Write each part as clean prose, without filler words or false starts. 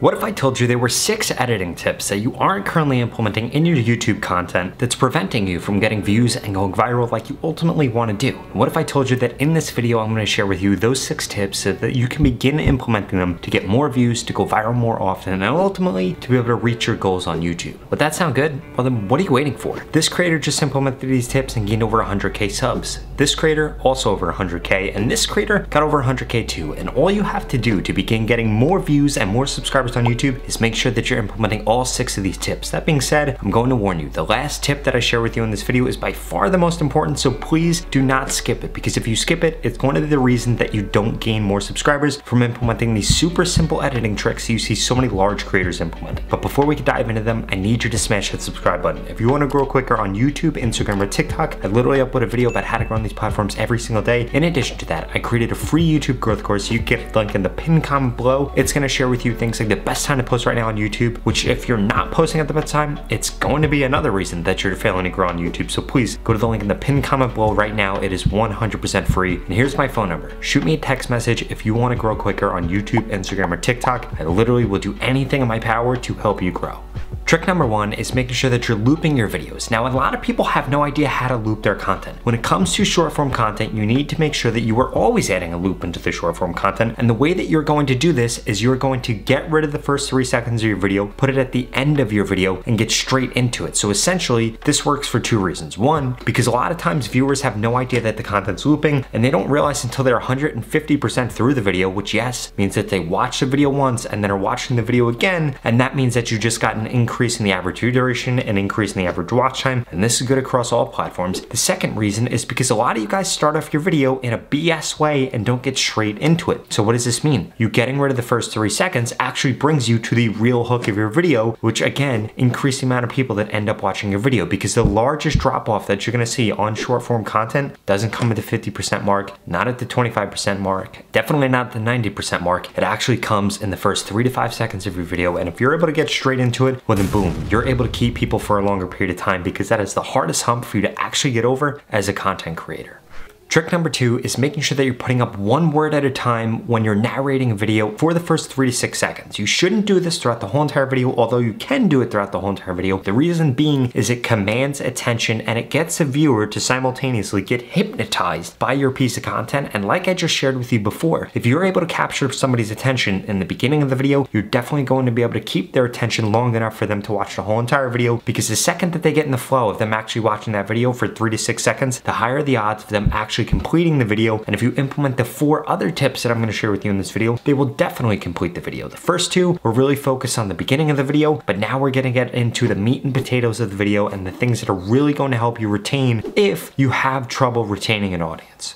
What if I told you there were 6 editing tips that you aren't currently implementing in your YouTube content that's preventing you from getting views and going viral like you ultimately want to do? What if I told you that in this video I'm going to share with you those 6 tips so that you can begin implementing them to get more views, to go viral more often, and ultimately to be able to reach your goals on YouTube? Would that sound good? Well then what are you waiting for? This creator just implemented these tips and gained over 100k subs. This creator also over 100k, and this creator got over 100k too. And all you have to do to begin getting more views and more subscribers on YouTube is make sure that you're implementing all 6 of these tips. That being said, I'm going to warn you, the last tip that I share with you in this video is by far the most important, so please do not skip it, because if you skip it, it's going to be the reason that you don't gain more subscribers from implementing these super simple editing tricks you see so many large creators implement. But before we can dive into them, I need you to smash that subscribe button. If you want to grow quicker on YouTube, Instagram, or TikTok, I literally upload a video about how to grow on these platforms every single day. In addition to that, I created a free YouTube growth course. You get a link in the pinned comment below. It's going to share with you things like the best time to post right now on YouTube, which if you're not posting at the best time, it's going to be another reason that you're failing to grow on YouTube. So please go to the link in the pinned comment below right now. It is 100% free. And here's my phone number. Shoot me a text message if you want to grow quicker on YouTube, Instagram, or TikTok. I literally will do anything in my power to help you grow. Trick number 1 is making sure that you're looping your videos. Now, a lot of people have no idea how to loop their content. When it comes to short form content, you need to make sure that you are always adding a loop into the short form content. And the way that you're going to do this is you're going to get rid of the first 3 seconds of your video, put it at the end of your video, and get straight into it. So essentially, this works for 2 reasons. 1, because a lot of times viewers have no idea that the content's looping, and they don't realize until they're 150% through the video, which yes, means that they watch the video once and then are watching the video again, and that means that you just got an increase in the average view duration, an increase in the average watch time, and this is good across all platforms. The second reason is because a lot of you guys start off your video in a BS way and don't get straight into it. So what does this mean? You getting rid of the first 3 seconds actually brings you to the real hook of your video, which again, increase the amount of people that end up watching your video, because the largest drop off that you're gonna see on short form content doesn't come at the 50% mark, not at the 25% mark, definitely not the 90% mark. It actually comes in the first 3 to 5 seconds of your video, and if you're able to get straight into it, well then boom, you're able to keep people for a longer period of time, because that is the hardest hump for you to actually get over as a content creator. Trick number 2 is making sure that you're putting up 1 word at a time when you're narrating a video for the first 3 to 6 seconds. You shouldn't do this throughout the whole entire video, although you can do it throughout the whole entire video. The reason being is it commands attention and it gets a viewer to simultaneously get hypnotized by your piece of content. And like I just shared with you before, if you're able to capture somebody's attention in the beginning of the video, you're definitely going to be able to keep their attention long enough for them to watch the whole entire video, because the second that they get in the flow of them actually watching that video for 3 to 6 seconds, the higher the odds of them actually completing the video. And if you implement the 4 other tips that I'm going to share with you in this video, they will definitely complete the video. The first 2 were really focused on the beginning of the video, but now we're going to get into the meat and potatoes of the video and the things that are really going to help you retain if you have trouble retaining an audience.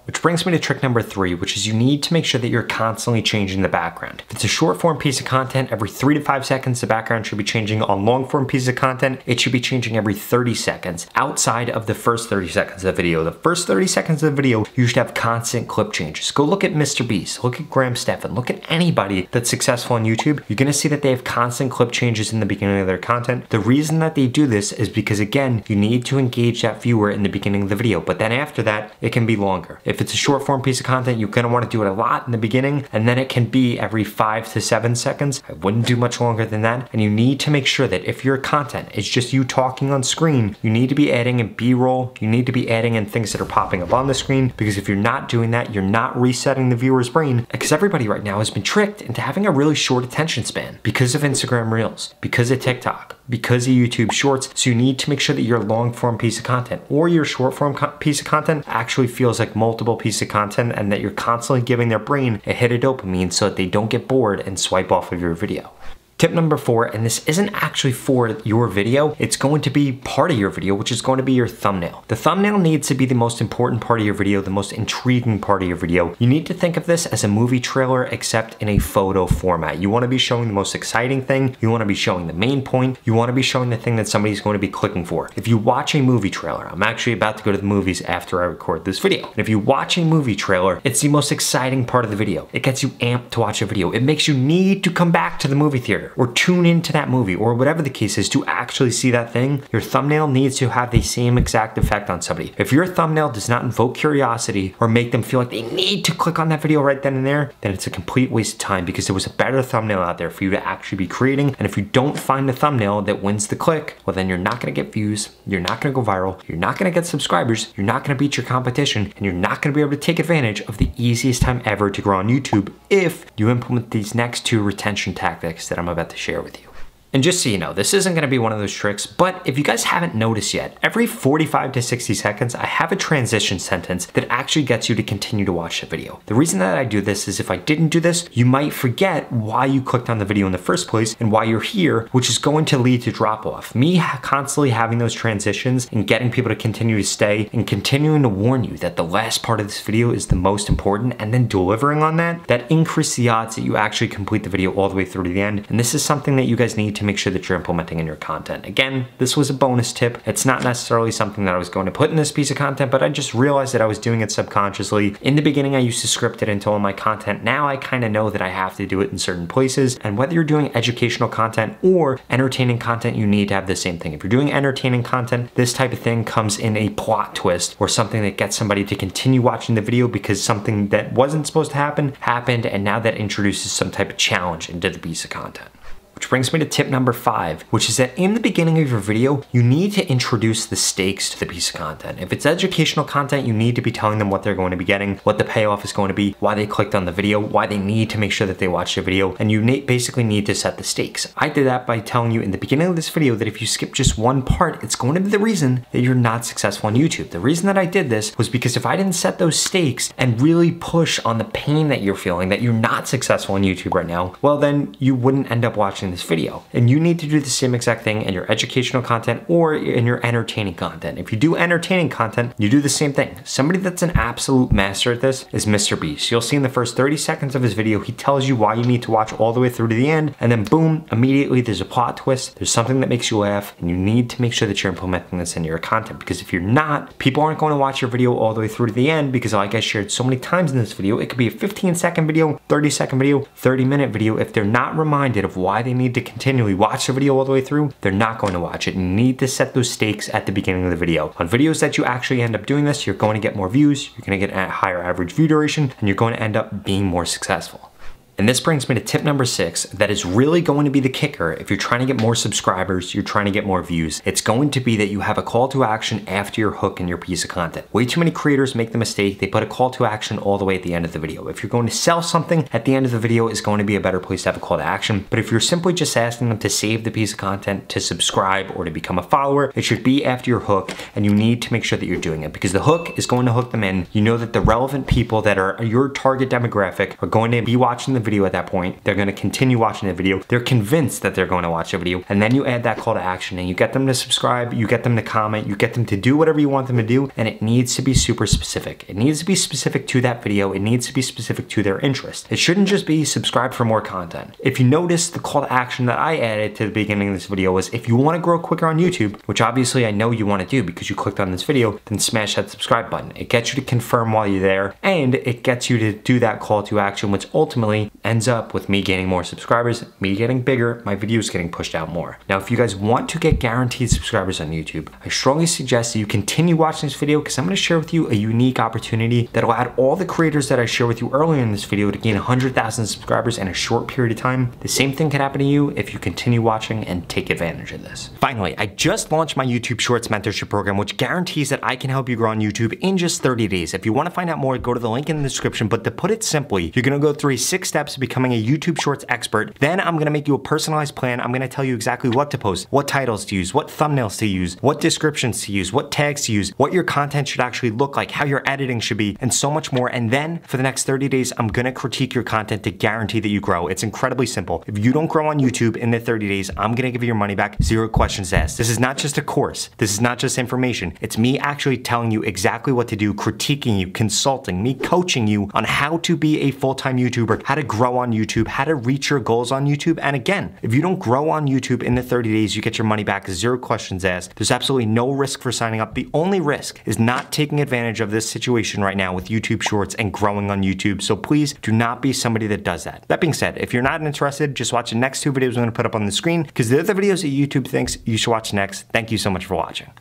Which brings me to trick number 3, which is you need to make sure that you're constantly changing the background. If it's a short form piece of content, every 3 to 5 seconds, the background should be changing. On long form pieces of content, it should be changing every 30 seconds outside of the first 30 seconds of the video. The first 30 seconds of the video, you should have constant clip changes. Go look at Mr. Beast, look at Graham Stephan, look at anybody that's successful on YouTube. You're gonna see that they have constant clip changes in the beginning of their content. The reason that they do this is because, again, you need to engage that viewer in the beginning of the video, but then after that, it can be longer. If it's a short form piece of content, you're gonna wanna do it a lot in the beginning, and then it can be every 5 to 7 seconds. I wouldn't do much longer than that. And you need to make sure that if your content is just you talking on screen, you need to be adding in B-roll, you need to be adding in things that are popping up on the screen, because if you're not doing that, you're not resetting the viewer's brain, because everybody right now has been tricked into having a really short attention span because of Instagram Reels, because of TikTok, because of YouTube Shorts. So you need to make sure that your long form piece of content or your short form piece of content actually feels like multiple pieces of content, and that you're constantly giving their brain a hit of dopamine so that they don't get bored and swipe off of your video. Tip number 4, and this isn't actually for your video, it's going to be part of your video, which is going to be your thumbnail. The thumbnail needs to be the most important part of your video, the most intriguing part of your video. You need to think of this as a movie trailer, except in a photo format. You want to be showing the most exciting thing, you want to be showing the main point, you want to be showing the thing that somebody's going to be clicking for. If you watch a movie trailer, I'm actually about to go to the movies after I record this video, and if you watch a movie trailer, it's the most exciting part of the video. It gets you amped to watch a video. It makes you need to come back to the movie theater. or tune into that movie, or whatever the case is, to actually see that thing, your thumbnail needs to have the same exact effect on somebody. If your thumbnail does not invoke curiosity or make them feel like they need to click on that video right then and there, then it's a complete waste of time, because there was a better thumbnail out there for you to actually be creating. And if you don't find the thumbnail that wins the click, well, then you're not gonna get views, you're not gonna go viral, you're not gonna get subscribers, you're not gonna beat your competition, and you're not gonna be able to take advantage of the easiest time ever to grow on YouTube if you implement these next two retention tactics that I'm about to share with you. And just so you know, this isn't gonna be one of those tricks, but if you guys haven't noticed yet, every 45 to 60 seconds, I have a transition sentence that actually gets you to continue to watch the video. The reason that I do this is if I didn't do this, you might forget why you clicked on the video in the first place and why you're here, which is going to lead to drop off. Me constantly having those transitions and getting people to continue to stay and continuing to warn you that the last part of this video is the most important, and then delivering on that increases the odds that you actually complete the video all the way through to the end. And this is something that you guys need to make sure that you're implementing in your content. Again, this was a bonus tip. It's not necessarily something that I was going to put in this piece of content, but I just realized that I was doing it subconsciously. In the beginning, I used to script it into all my content. Now I kind of know that I have to do it in certain places. And whether you're doing educational content or entertaining content, you need to have the same thing. If you're doing entertaining content, this type of thing comes in a plot twist or something that gets somebody to continue watching the video because something that wasn't supposed to happen happened, and now that introduces some type of challenge into the piece of content. Which brings me to tip number 5, which is that in the beginning of your video, you need to introduce the stakes to the piece of content. If it's educational content, you need to be telling them what they're going to be getting, what the payoff is going to be, why they clicked on the video, why they need to make sure that they watch the video, and you basically need to set the stakes. I did that by telling you in the beginning of this video that if you skip just one part, it's going to be the reason that you're not successful on YouTube. The reason that I did this was because if I didn't set those stakes and really push on the pain that you're feeling, that you're not successful on YouTube right now, well, then you wouldn't end up watching this video. And you need to do the same exact thing in your educational content or in your entertaining content. If you do entertaining content, you do the same thing. Somebody that's an absolute master at this is Mr. Beast. You'll see in the first 30 seconds of his video, he tells you why you need to watch all the way through to the end, and then boom, immediately there's a plot twist, there's something that makes you laugh, and you need to make sure that you're implementing this in your content, because if you're not, people aren't going to watch your video all the way through to the end, because like I shared so many times in this video, it could be a 15-second video, 30-second video, 30-minute video. If they're not reminded of why they need to continually watch the video all the way through, they're not going to watch it. You need to set those stakes at the beginning of the video. On videos that you actually end up doing this, you're going to get more views, you're going to get a higher average view duration, and you're going to end up being more successful. And this brings me to tip number 6, that is really going to be the kicker. If you're trying to get more subscribers, you're trying to get more views, it's going to be that you have a call to action after your hook in your piece of content. Way too many creators make the mistake, they put a call to action all the way at the end of the video. If you're going to sell something, at the end of the video is going to be a better place to have a call to action. But if you're simply just asking them to save the piece of content, to subscribe, or to become a follower, it should be after your hook, and you need to make sure that you're doing it, because the hook is going to hook them in. You know that the relevant people that are your target demographic are going to be watching the video at that point. They're going to continue watching the video. They're convinced that they're going to watch the video, and then you add that call to action and you get them to subscribe, you get them to comment, you get them to do whatever you want them to do, and it needs to be super specific. It needs to be specific to that video. It needs to be specific to their interest. It shouldn't just be subscribe for more content. If you notice, the call to action that I added to the beginning of this video was, if you want to grow quicker on YouTube, which obviously I know you want to do because you clicked on this video, then smash that subscribe button. It gets you to confirm while you're there, and it gets you to do that call to action, which ultimately ends up with me gaining more subscribers, me getting bigger, my videos getting pushed out more. Now, if you guys want to get guaranteed subscribers on YouTube, I strongly suggest that you continue watching this video, because I'm going to share with you a unique opportunity that'll add all the creators that I share with you earlier in this video to gain 100,000 subscribers in a short period of time. The same thing can happen to you if you continue watching and take advantage of this. Finally, I just launched my YouTube Shorts mentorship program, which guarantees that I can help you grow on YouTube in just 30 days. If you want to find out more, go to the link in the description, but to put it simply, you're going to go through 6 steps to becoming a YouTube Shorts expert. Then I'm going to make you a personalized plan. I'm going to tell you exactly what to post, what titles to use, what thumbnails to use, what descriptions to use, what tags to use, what your content should actually look like, how your editing should be, and so much more. And then for the next 30 days, I'm going to critique your content to guarantee that you grow. It's incredibly simple. If you don't grow on YouTube in the 30 days, I'm going to give you your money back, 0 questions asked. This is not just a course. This is not just information. It's me actually telling you exactly what to do, critiquing you, consulting, me coaching you on how to be a full-time YouTuber, how to grow grow on YouTube, how to reach your goals on YouTube. And again, if you don't grow on YouTube in the 30 days, you get your money back, 0 questions asked. There's absolutely no risk for signing up. The only risk is not taking advantage of this situation right now with YouTube Shorts and growing on YouTube. So please do not be somebody that does that. That being said, if you're not interested, just watch the next 2 videos I'm gonna put up on the screen because they're the videos that YouTube thinks you should watch next. Thank you so much for watching.